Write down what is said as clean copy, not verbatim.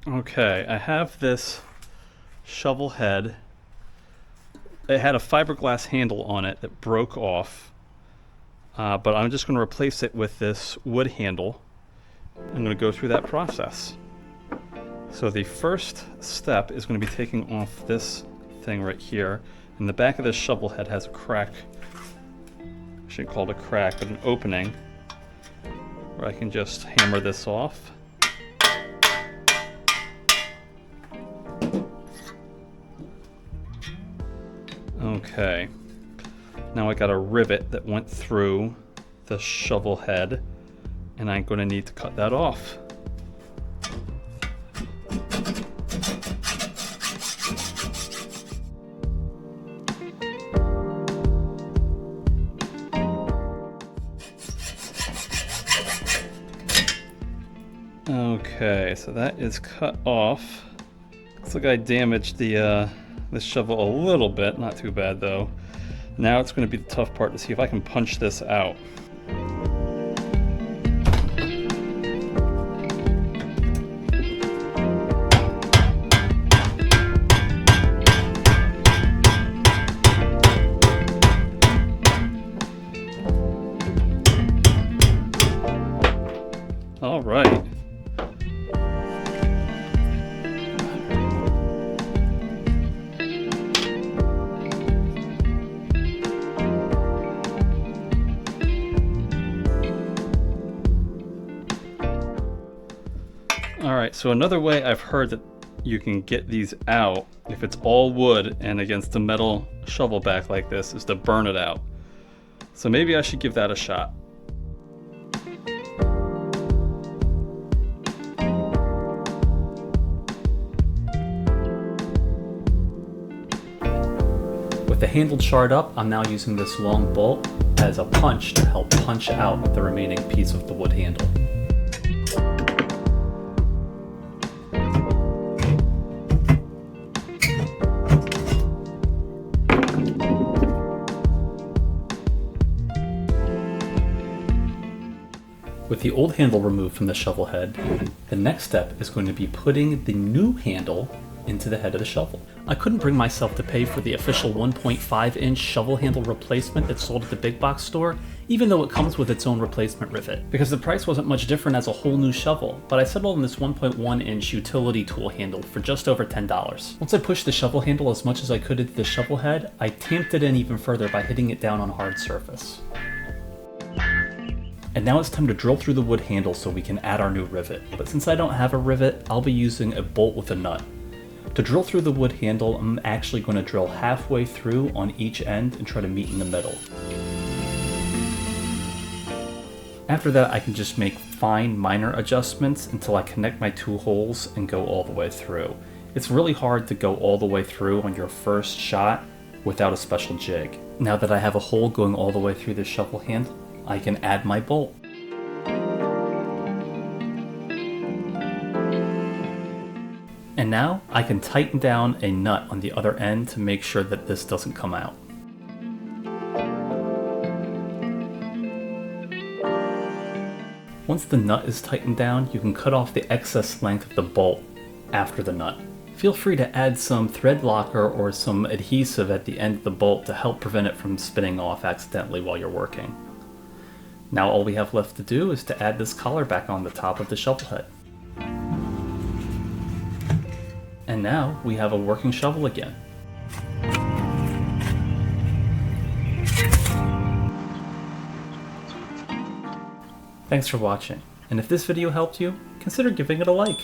Okay, I have this shovel head. It had a fiberglass handle on it that broke off, but I'm just going to replace it with this wood handle. I'm going to go through that process. So the first step is going to be taking off this thing right here. And the back of this shovel head has a crack. I shouldn't call it a crack, but an opening where I can just hammer this off. Okay, now I got a rivet that went through the shovel head, and I'm going to need to cut that off. Okay, so that is cut off. Looks like I damaged the shovel a little bit, not too bad though. Now it's going to be the tough part to see if I can punch this out. All right. Alright, so another way I've heard that you can get these out, if it's all wood and against a metal shovel back like this, is to burn it out. So maybe I should give that a shot. With the handle charred up, I'm now using this long bolt as a punch to help punch out the remaining piece of the wood handle. With the old handle removed from the shovel head, the next step is going to be putting the new handle into the head of the shovel. I couldn't bring myself to pay for the official 1.5-inch shovel handle replacement that's sold at the big box store, even though it comes with its own replacement rivet, because the price wasn't much different as a whole new shovel, but I settled on this 1.1-inch utility tool handle for just over $10. Once I pushed the shovel handle as much as I could into the shovel head, I tamped it in even further by hitting it down on a hard surface. And now it's time to drill through the wood handle so we can add our new rivet. But since I don't have a rivet, I'll be using a bolt with a nut. To drill through the wood handle, I'm actually going to drill halfway through on each end and try to meet in the middle. After that, I can just make fine minor adjustments until I connect my two holes and go all the way through. It's really hard to go all the way through on your first shot without a special jig. Now that I have a hole going all the way through the shovel handle, I can add my bolt. And now I can tighten down a nut on the other end to make sure that this doesn't come out. Once the nut is tightened down, you can cut off the excess length of the bolt after the nut. Feel free to add some thread locker or some adhesive at the end of the bolt to help prevent it from spinning off accidentally while you're working. Now all we have left to do is to add this collar back on the top of the shovel head. And now we have a working shovel again. Thanks for watching, and if this video helped you, consider giving it a like.